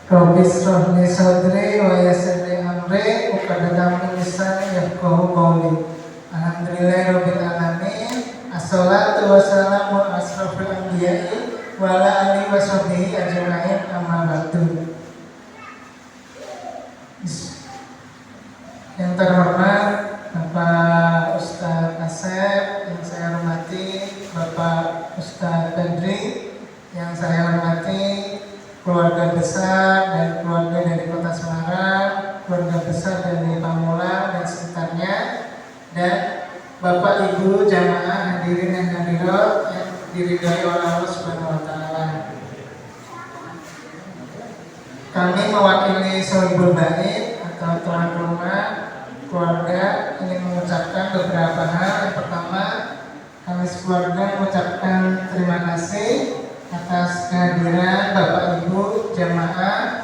Robis rohni sadri wa yassir li amri wa qad min lisani yafqahu qawli. Alhamdulillahirabbil alamin. Assalatu wassalamu ala asrofil anbiya'i wa ala alihi wa sahbihi ajma'in, amma ba'du. Yang terhormat Bapak Ustadz Asep, yang saya hormati Bapak Ustadz Pedri, yang saya hormati keluarga besar dan keluarga dari Kota Semarang, keluarga besar dari Pamulang dan sekitarnya, dan Bapak Ibu jamaah hadirin dan hadirat yang diridhai oleh Allah Subhanahu wa taala. Kami mewakili Sohibul Bait atau tuan rumah keluarga ingin mengucapkan beberapa hal. Yang pertama, kami sekeluarga mengucapkan terima kasih atas kehadiran Bapak Ibu jamaah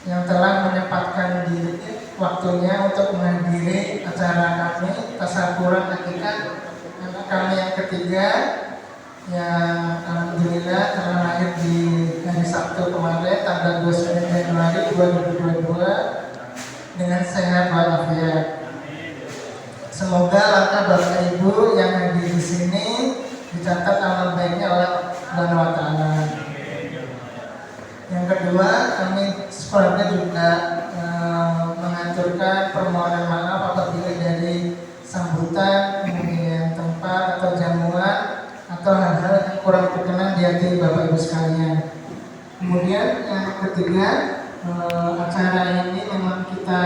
yang telah menyempatkan diri waktunya untuk menghadiri acara kami tasyakuran akikah anak kami yang ketiga, yang alhamdulillah telah lahir di hari Sabtu kemarin tanggal 29 Januari 2022 dengan sehat walafiat. Semoga langkah Bapak Ibu yang hadir di sini dicatat amal baiknya oleh Allah wa ta'ala. Yang kedua, kami sekeluarga juga mengaturkan permohonan maaf apabila dari sambutan, kemudian tempat atau jamuan atau hal-hal yang kurang berkenan di hati Bapak Ibu sekalian. Kemudian yang ketiga, acara ini memang kita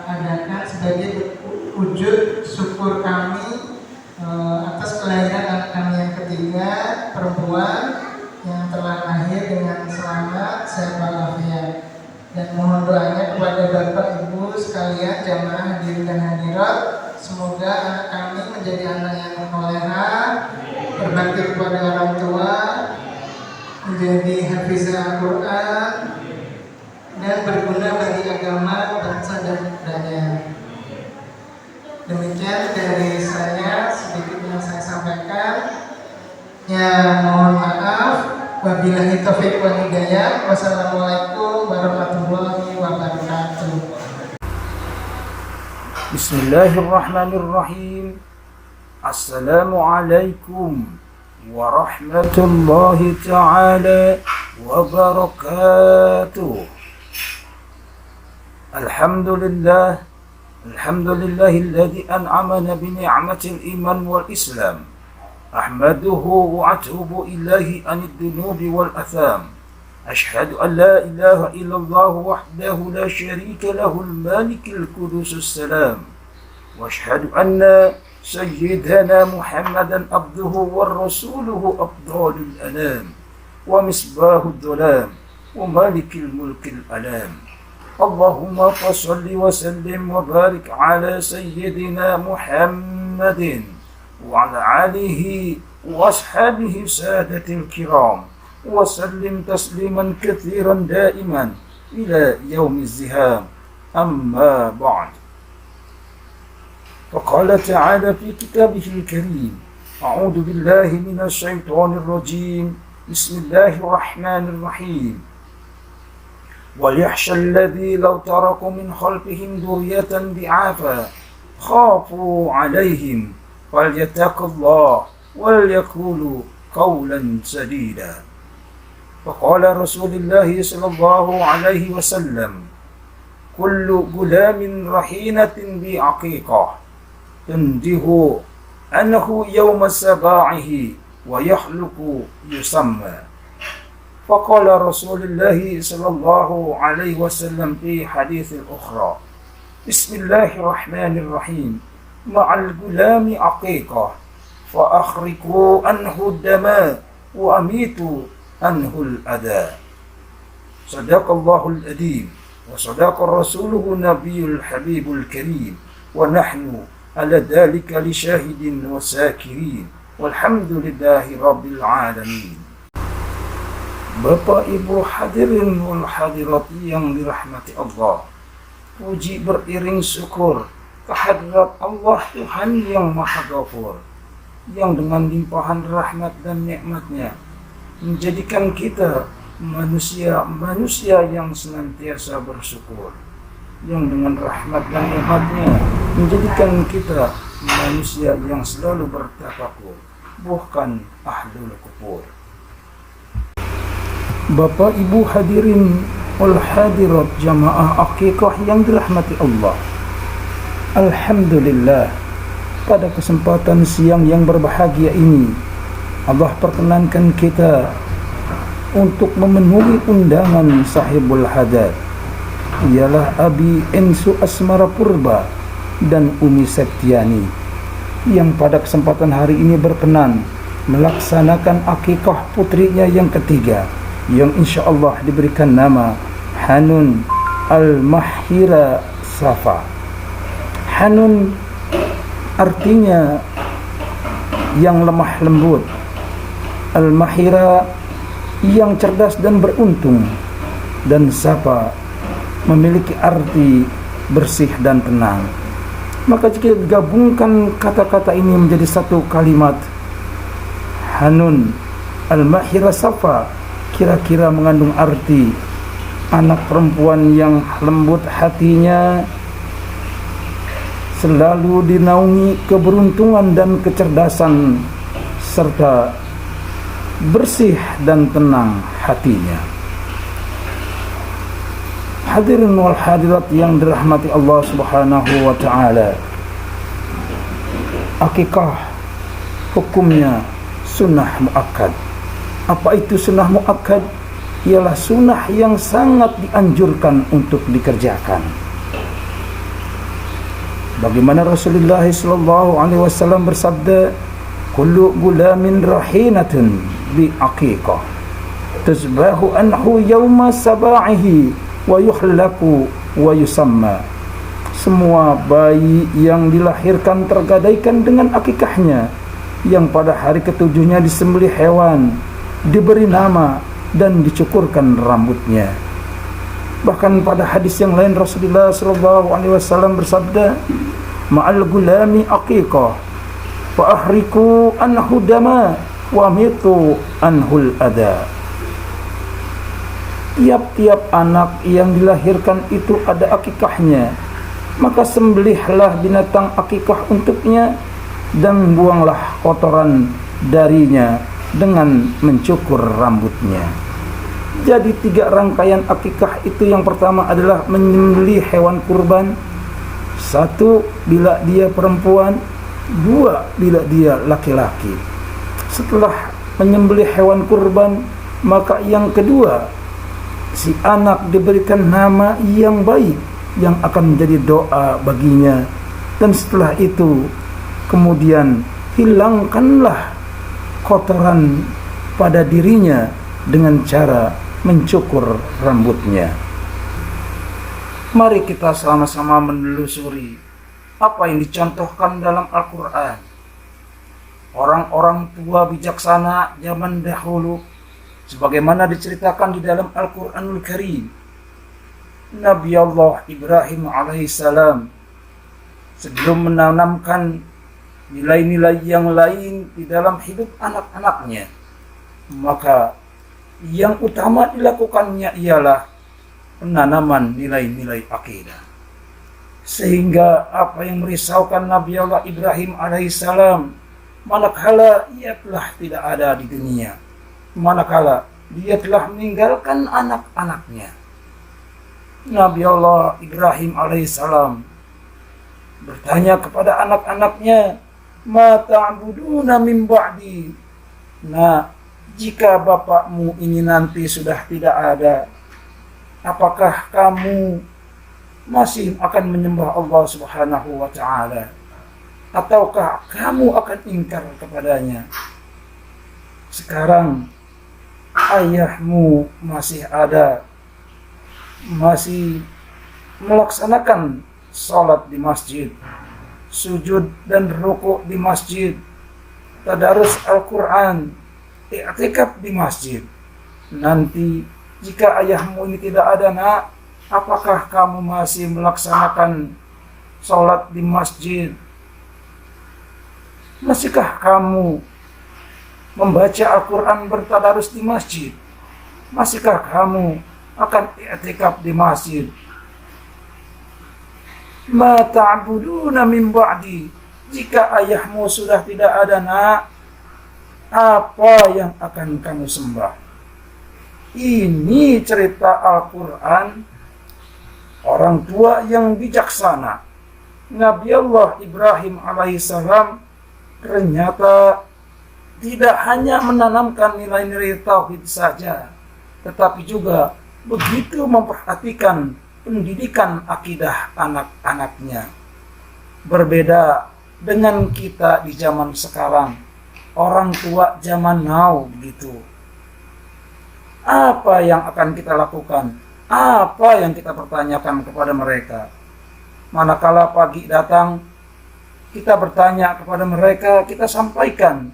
adakan sebagai wujud syukur kami atas kelahiran anak kami yang ketiga, perempuan yang telah lahir dengan selamat, sehat walafiat, dan mohon doanya kepada Bapak Ibu sekalian jamaah hadirin dan hadirat, Semoga anak kami menjadi anak yang soleha, berbakti kepada orang tua, menjadi hafizah Al-Quran, dan berguna bagi agama, bangsa, dan budaya. Demikian dari saya, sedikit yang saya sampaikan. Ya, mohon maaf. Wabillahi taufiq wal hidayah. Wassalamualaikum warahmatullahi wabarakatuh. Bismillahirrahmanirrahim. Assalamualaikum warahmatullahi ta'ala wabarakatuh. Alhamdulillahilladzi an'amana bi ni'matil iman wal islam. Ahmaduhu wa atubu ilaihi anid dunubi wal atham. أشهد أن لا إله إلا الله وحده لا شريك له المالك القدوس السلام وأشهد أن سيدنا محمدا عبده ورسوله أفضل الأنام ومصباح الظلام ومالك الملك الألام اللهم صل وسلم وبارك على سيدنا محمد وعلى آله وأصحابه سادة الكرام وسلم تسليما كثيرا دائما إلى يوم الزهام أما بعد فقال تعالى في كتابه الكريم أعوذ بالله من الشيطان الرجيم بسم الله الرحمن الرحيم وليخشى الذي لو تركوا من خلفهم ذرية ضعافا خافوا عليهم فليتقوا الله وليقولوا قولا سديدا فقال رسول الله صلى الله عليه وسلم كل غلام رهينة بعقيقة تنده أنه يوم سباعه ويخلق يسمى فقال رسول الله صلى الله عليه وسلم في حديث الأخرى بسم الله الرحمن الرحيم مع الغلام عقيقة فأخرقوا عنه الدماء وأميتوا عنه الأذى صدق الله العظيم وصدق رسوله النبي الحبيب الكريم ونحن على ذلك لشاهد وساكرين والحمد لله رب العالمين. Bapak Ibu hadirin wal hadirat yang dirahmati Allah, puji beriring syukur kehadirat Allah Tuhan yang Maha Ghafur, yang dengan limpahan rahmat dan nikmat-Nya menjadikan kita manusia yang senantiasa bersyukur, yang dengan rahmat dan nikmat-Nya menjadikan kita manusia yang selalu bertafakur, bukan ahlul kufur. Bapak Ibu hadirin wal hadirat jamaah akikah yang dirahmati Allah, alhamdulillah, pada kesempatan siang yang berbahagia ini Allah perkenankan kita untuk memenuhi undangan sahibul hadat, ialah Abi Ensu Asmara Purba dan Umi Septiani, yang pada kesempatan hari ini berkenan melaksanakan akikah putrinya yang ketiga, yang insya Allah diberikan nama Hanun Al-Mahira Safa. Hanun artinya yang lemah lembut, Al-Mahira yang cerdas dan beruntung, dan Safa memiliki arti bersih dan tenang. Maka jika digabungkan kata-kata ini menjadi satu kalimat, Hanun Al-Mahira Safa, kira-kira mengandung arti anak perempuan yang lembut hatinya, selalu dinaungi keberuntungan dan kecerdasan, serta bersih dan tenang hatinya. Hadirin wal hadirat yang dirahmati Allah Subhanahu wa ta'ala, akikah hukumnya sunnah muakkad. Apa itu sunnah muakkad? Ialah sunnah yang sangat dianjurkan untuk dikerjakan. Bagaimana Rasulullah SAW bersabda, kullu gulamin rahinatun bi aqiqah tuzbahu anhu yawma saba'ihi wa yuhlaku wa yusamma. Semua bayi yang dilahirkan tergadaikan dengan akikahnya, yang pada hari ketujuhnya disembelih hewan, diberi nama dan dicukurkan rambutnya. Bahkan pada hadis yang lain Rasulullah SAW bersabda, "Ma'al gulami aqiqah, fa ahriku anhu dama, wa mitu anhul ada." Tiap-tiap anak yang dilahirkan itu ada akikahnya, maka sembelihlah binatang akikah untuknya dan buanglah kotoran darinya dengan mencukur rambutnya. Jadi 3 rangkaian akikah itu, yang pertama adalah menyembelih hewan kurban. 1 bila dia perempuan, 2 bila dia laki-laki. Setelah menyembelih hewan kurban, maka yang kedua, si anak diberikan nama yang baik yang akan menjadi doa baginya. Dan setelah itu kemudian hilangkanlah kotoran pada dirinya dengan cara mencukur rambutnya. Mari kita sama-sama menelusuri apa yang dicontohkan dalam Al-Quran. Orang-orang tua bijaksana zaman dahulu, sebagaimana diceritakan di dalam Al-Quranul Karim. Nabi Allah Ibrahim alaihissalam sebelum menanamkan nilai-nilai yang lain di dalam hidup anak-anaknya, maka yang utama dilakukannya ialah penanaman nilai-nilai akidah. Sehingga apa yang merisaukan Nabi Allah Ibrahim alaihissalam, manakala ia telah tidak ada di dunia, manakala dia telah meninggalkan anak-anaknya, Nabi Allah Ibrahim alaihissalam bertanya kepada anak-anaknya, "Ma ta'buduna min ba'di?" Nah, jika bapakmu ini nanti sudah tidak ada, apakah kamu masih akan menyembah Allah Subhanahu wa ta'ala, ataukah kamu akan ingkar kepadanya? Sekarang ayahmu masih ada, masih melaksanakan salat di masjid, sujud dan rukuk di masjid, tadarus Al-Quran, i'tikaf di masjid. Nanti jika ayahmu ini tidak ada, nak, apakah kamu masih melaksanakan salat di masjid? Masihkah kamu membaca Al-Quran, bertadarus di masjid? Masihkah kamu akan i'tikaf di masjid? Ma ta'buduna min ba'di. Jika ayahmu sudah tidak ada, nak, apa yang akan kamu sembah? Ini cerita Al-Quran orang tua yang bijaksana. Nabi Allah Ibrahim alaihissalam ternyata tidak hanya menanamkan nilai-nilai tauhid saja, tetapi juga begitu memperhatikan pendidikan akidah anak-anaknya. Berbeda dengan kita di zaman sekarang, orang tua zaman now begitu. Apa yang akan kita lakukan? Apa yang kita pertanyakan kepada mereka? Manakala pagi datang, kita bertanya kepada mereka, kita sampaikan,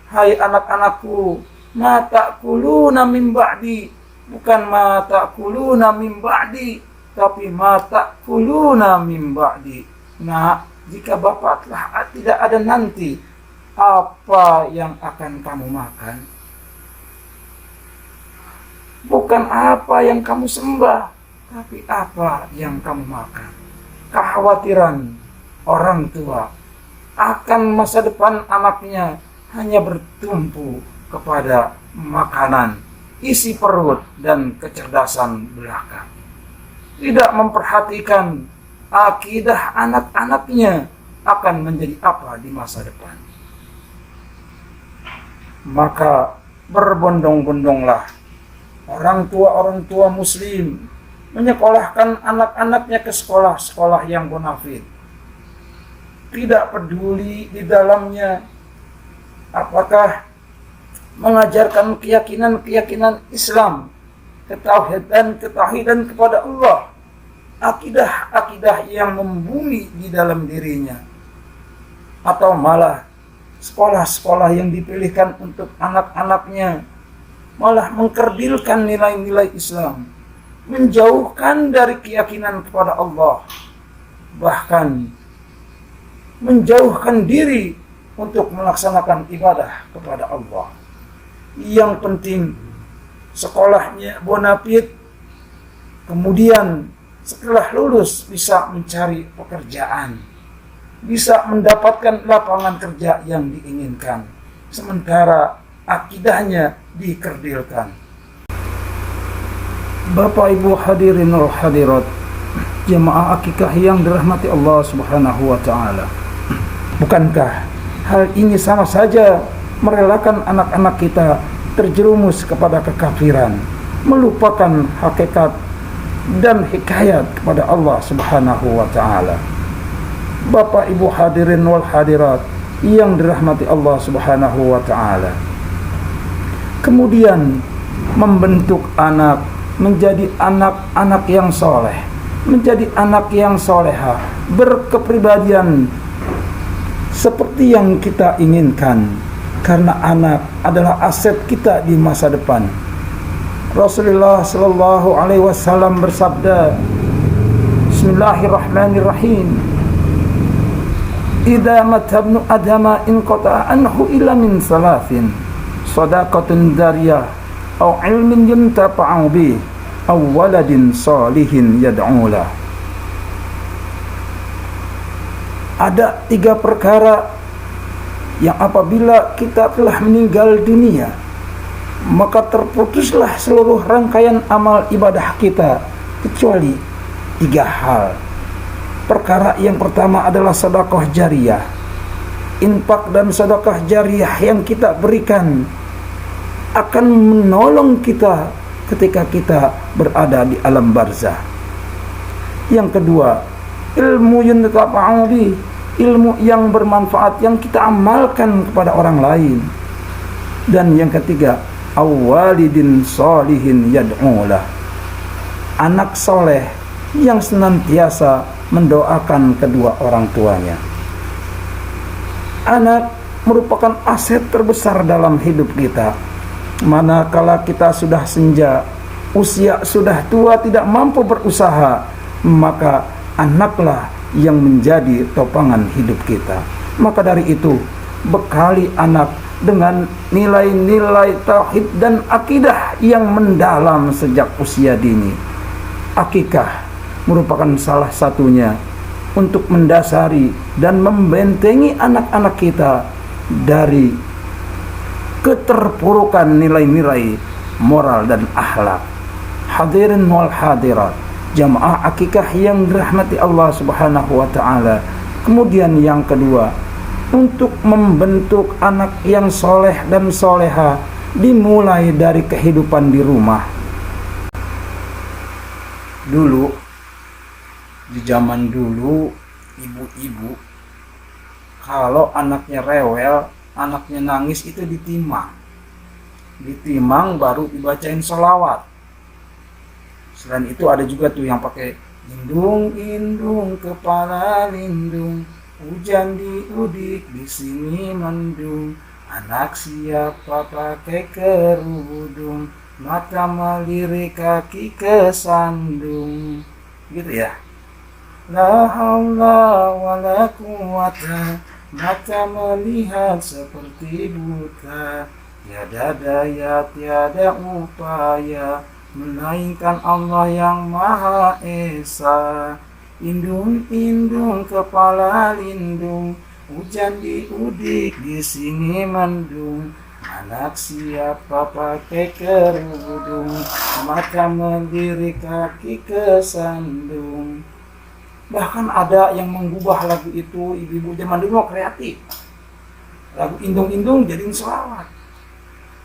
"Hai anak-anakku, ma ta'kuluna min ba'di." Bukan ma ta'kuluna min ba'di, tapi ma ta'kuluna min ba'di. Nah, jika bapak telah tidak ada nanti, apa yang akan kamu makan? Bukan apa yang kamu sembah, tapi apa yang kamu makan. Kekhawatiran orang tua akan masa depan anaknya hanya bertumpu kepada makanan, isi perut, dan kecerdasan belaka. Tidak memperhatikan akidah anak-anaknya akan menjadi apa di masa depan. Maka berbondong-bondonglah orang tua muslim menyekolahkan anak-anaknya ke sekolah-sekolah yang bonafit. Tidak peduli di dalamnya apakah mengajarkan keyakinan-keyakinan Islam, ketauhidan kepada Allah, akidah-akidah yang membumi di dalam dirinya, atau malah sekolah-sekolah yang dipilihkan untuk anak-anaknya malah mengkerdilkan nilai-nilai Islam, menjauhkan dari keyakinan kepada Allah, bahkan menjauhkan diri untuk melaksanakan ibadah kepada Allah. Yang penting sekolahnya bonafit, kemudian setelah lulus bisa mencari pekerjaan, bisa mendapatkan lapangan kerja yang diinginkan, sementara akidahnya dikerdilkan. Bapak Ibu hadirin wal hadirat, jemaah akikah yang dirahmati Allah Subhanahu wa taala. Bukankah hal ini sama saja merelakan anak-anak kita terjerumus kepada kekafiran, melupakan hakikat dan hikayat kepada Allah Subhanahu wa taala. Bapak Ibu hadirin wal hadirat yang dirahmati Allah Subhanahu wa taala. Kemudian membentuk anak menjadi anak-anak yang soleh, menjadi anak yang soleha, berkepribadian seperti yang kita inginkan, karena anak adalah aset kita di masa depan. Rasulullah sallallahu alaihi wasallam bersabda, Bismillahirrahmanirrahim, idza mata ibnu adama inqata anhu illa min salasin, sadaqatun dariyah aw ilmin yuntafa'u bih aw waladin salihin yad'u lah. Ada 3 perkara yang apabila kita telah meninggal dunia, maka terputuslah seluruh rangkaian amal ibadah kita, kecuali 3 hal. Perkara yang pertama adalah sedekah jariyah. Infak dan sedekah jariyah yang kita berikan akan menolong kita ketika kita berada di alam barzah. Yang kedua, ilmu yuntafa'u bih, ilmu yang bermanfaat yang kita amalkan kepada orang lain. Dan yang ketiga, awwalidin sholihin yad'ulah, anak soleh yang senantiasa mendoakan kedua orang tuanya. Anak merupakan aset terbesar dalam hidup kita. Manakala kita sudah senja, usia sudah tua, tidak mampu berusaha, maka anaklah yang menjadi topangan hidup kita. Maka dari itu, bekali anak dengan nilai-nilai tauhid dan akidah yang mendalam sejak usia dini. Akikah merupakan salah satunya untuk mendasari dan membentengi anak-anak kita dari keterpurukan nilai-nilai moral dan akhlak. Hadirin wal hadirat, jamaah akikah yang dirahmati Allah Subhanahu wa taala. Kemudian yang kedua, untuk membentuk anak yang soleh dan soleha dimulai dari kehidupan di rumah. Dulu, di zaman dulu, ibu-ibu kalau anaknya rewel, anaknya nangis itu ditimang baru dibacain sholawat. Selain itu ada juga tuh yang pakai indung kepala lindung, hujan diudik di sini mendung, anak siapa pakai kerudung, mata melirik kaki kesandung, gitu ya. La haula wala quwata, mata melihat seperti buta, tiada daya tiada upaya melainkan Allah yang Maha Esa. Indung kepala lindung, hujan diudik di sini mendung, anak siapa pakai kerudung, mata melirik kaki kesandung. Bahkan ada yang mengubah lagu itu, ibu-ibu zaman dulu kreatif. Lagu indung jadiin sholawat.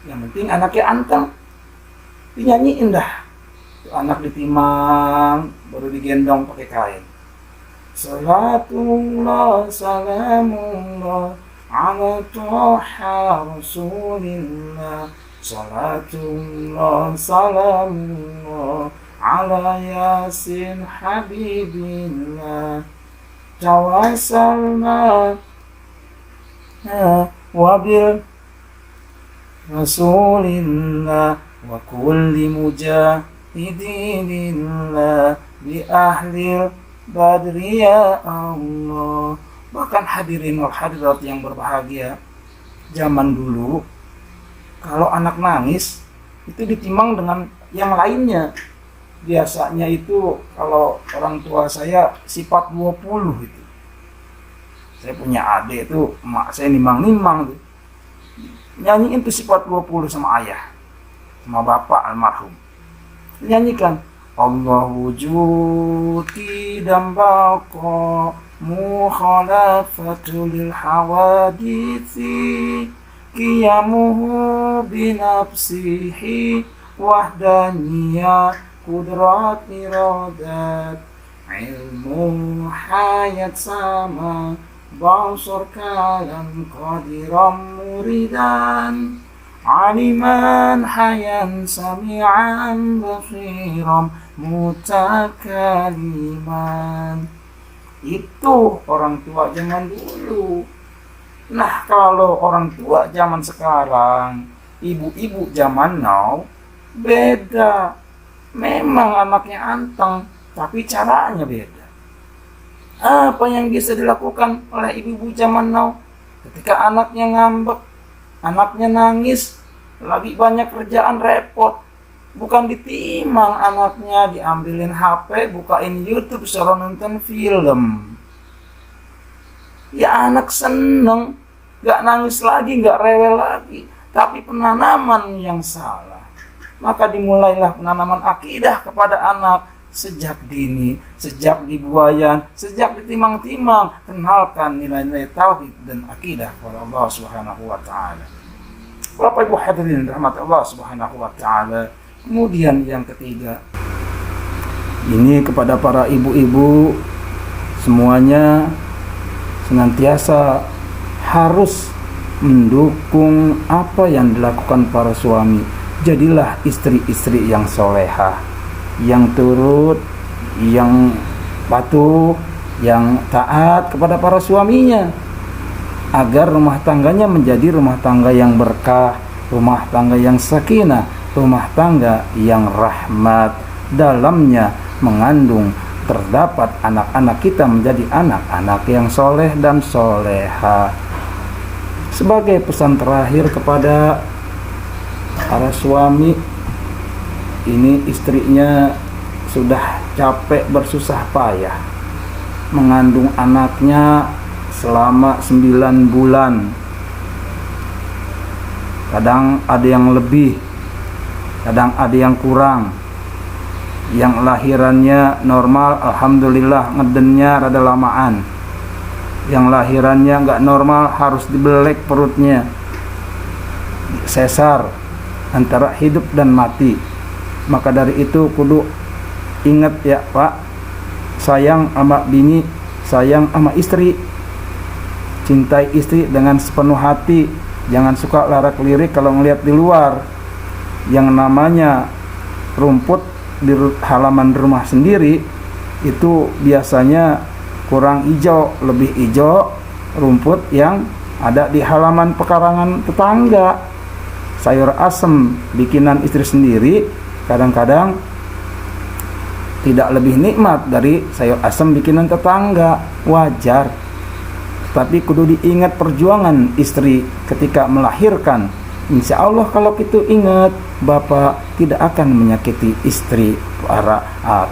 Yang penting anaknya anteng, dinyanyiin dah. Anak ditimang, baru digendong pakai kain. Salatullah salamullah ala toha rasulillah, salatullah salamullah ala yasin habibillah tawassalna wabil rasulillah wa kulli mujahidinillah bi ahlil badri ya Allah. Bahkan hadirin wal hadirat yang berbahagia, zaman dulu kalau anak nangis itu ditimbang dengan yang lainnya. Biasanya itu kalau orang tua saya sifat 20 itu. Saya punya adik itu, emak saya nimang-nimang tuh. Nyanyiin tuh sifat 20 sama ayah, sama bapak almarhum. Nyanyikan Allah wujudi dan baqa mukhalafatul hawadithi qiyamuhu binafsihi wahdaniyah kudrat iradat ilmu hayat sama basar kalam qadiram muridan aliman hayan sami'an basiram mutakaliman. Itu orang tua zaman dulu. Nah, kalau orang tua zaman sekarang, ibu-ibu zaman now beda. Memang anaknya anteng, tapi caranya beda. Apa yang bisa dilakukan oleh ibu-ibu zaman now ketika anaknya ngambek, anaknya nangis, lagi banyak kerjaan repot, bukan ditimang anaknya, diambilin HP, bukain YouTube, suruh nonton film. Ya anak seneng, gak nangis lagi, gak rewel lagi. Tapi penanaman yang salah. Maka dimulailah penanaman akidah kepada anak sejak dini, sejak dibuayan, sejak ditimang-timang. Kenalkan nilai-nilai tauhid dan akidah kepada Allah Subhanahu wa taala. Bapak Ibu hadirin rahmat Allah Subhanahu wa taala. Kemudian yang ketiga, ini kepada para ibu-ibu semuanya senantiasa harus mendukung apa yang dilakukan para suami. Jadilah istri-istri yang solehah, yang turut, yang patuh, yang taat kepada para suaminya, agar rumah tangganya menjadi rumah tangga yang berkah, rumah tangga yang sakinah, rumah tangga yang rahmat. Dalamnya mengandung terdapat anak-anak kita menjadi anak-anak yang soleh dan soleha. Sebagai pesan terakhir kepada para suami, ini istrinya sudah capek bersusah payah mengandung anaknya selama 9 bulan. Kadang ada yang lebih, kadang ada yang kurang. Yang lahirannya normal, alhamdulillah ngedennya rada lamaan. Yang lahirannya nggak normal, harus dibelek perutnya, sesar, antara hidup dan mati. Maka dari itu kudu ingat ya Pak, sayang sama bini, sayang sama istri, cintai istri dengan sepenuh hati. Jangan suka larak lirik kalau ngelihat di luar. Yang namanya rumput di halaman rumah sendiri itu biasanya kurang hijau, lebih hijau rumput yang ada di halaman pekarangan tetangga. Sayur asem bikinan istri sendiri kadang-kadang tidak lebih nikmat dari sayur asem bikinan tetangga, wajar. Tapi kudu diingat perjuangan istri ketika melahirkan. Insya Allah kalau kita ingat, Bapak tidak akan menyakiti istri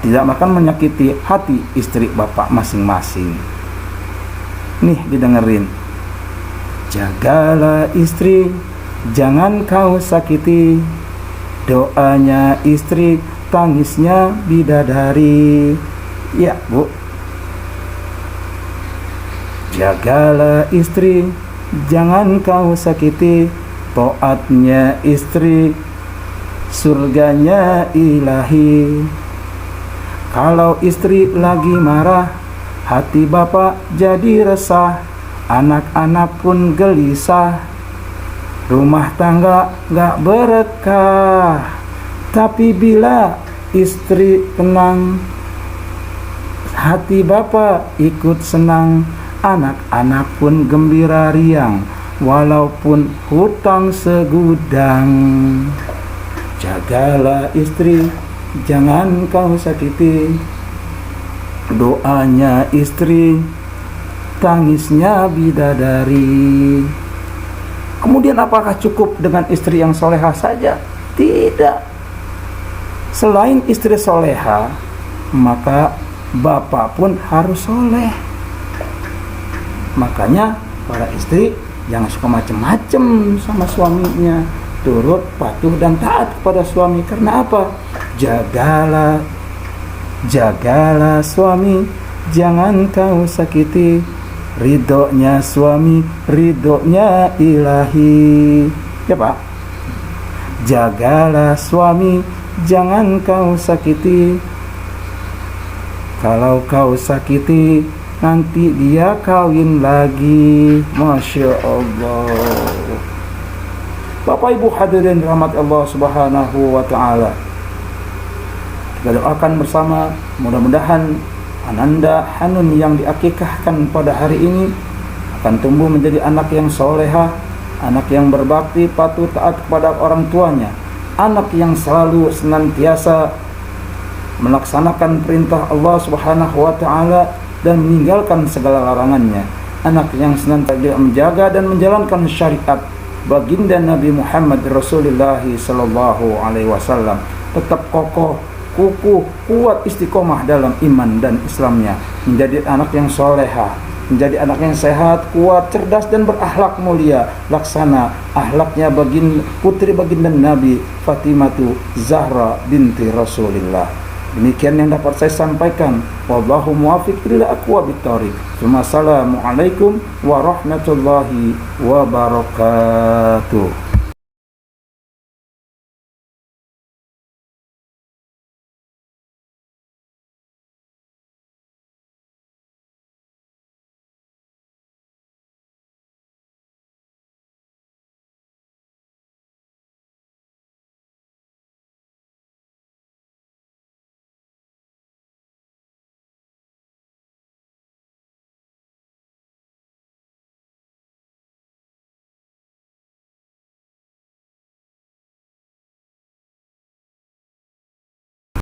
tidak akan menyakiti hati istri Bapak masing-masing. Nih didengerin. Jagalah istri, jangan kau sakiti. Doanya istri, tangisnya bidadari. Ya Bu. Jagalah istri, jangan kau sakiti. Taatnya istri, surganya ilahi. Kalau istri lagi marah, hati Bapak jadi resah, anak-anak pun gelisah. Rumah tangga gak berkah. Tapi bila istri tenang, hati bapak ikut senang, anak-anak pun gembira riang, walaupun hutang segudang. Jagalah istri, jangan kau sakiti, doanya istri, tangisnya bidadari. Kemudian apakah cukup dengan istri yang soleha saja? Tidak. Selain istri soleha, maka bapak pun harus soleh. Makanya para istri jangan suka macem-macem sama suaminya, turut, patuh, dan taat kepada suami. Karena apa? Jagalah suami, jangan kau sakiti, ridhonya suami, ridhonya ilahi. Ya Pak? Jagalah suami, jangan kau sakiti, kalau kau sakiti nanti dia kawin lagi. Masya Allah. Bapak Ibu hadirin rahmat Allah Subhanahu wa ta'ala, kita doakan bersama, mudah-mudahan Ananda Hanun yang diakikahkan pada hari ini akan tumbuh menjadi anak yang soleha, anak yang berbakti, patuh, taat kepada orang tuanya, anak yang selalu senantiasa melaksanakan perintah Allah Subhanahu wa ta'ala dan meninggalkan segala larangannya, anak yang senantiasa menjaga dan menjalankan syariat baginda Nabi Muhammad Rasulullah sallallahu alaihi wasallam, tetap kokoh, kukuh, kuat, istiqomah dalam iman dan Islamnya, menjadi anak yang soleha, menjadi anak yang sehat, kuat, cerdas, dan berakhlak mulia, laksana akhlaknya putri baginda Nabi Fatimatu Zahra binti Rasulillah. Demikian yang dapat saya sampaikan. Wallahu muwaffiq ila aqwamit thoriq. Assalamualaikum warahmatullahi wabarakatuh.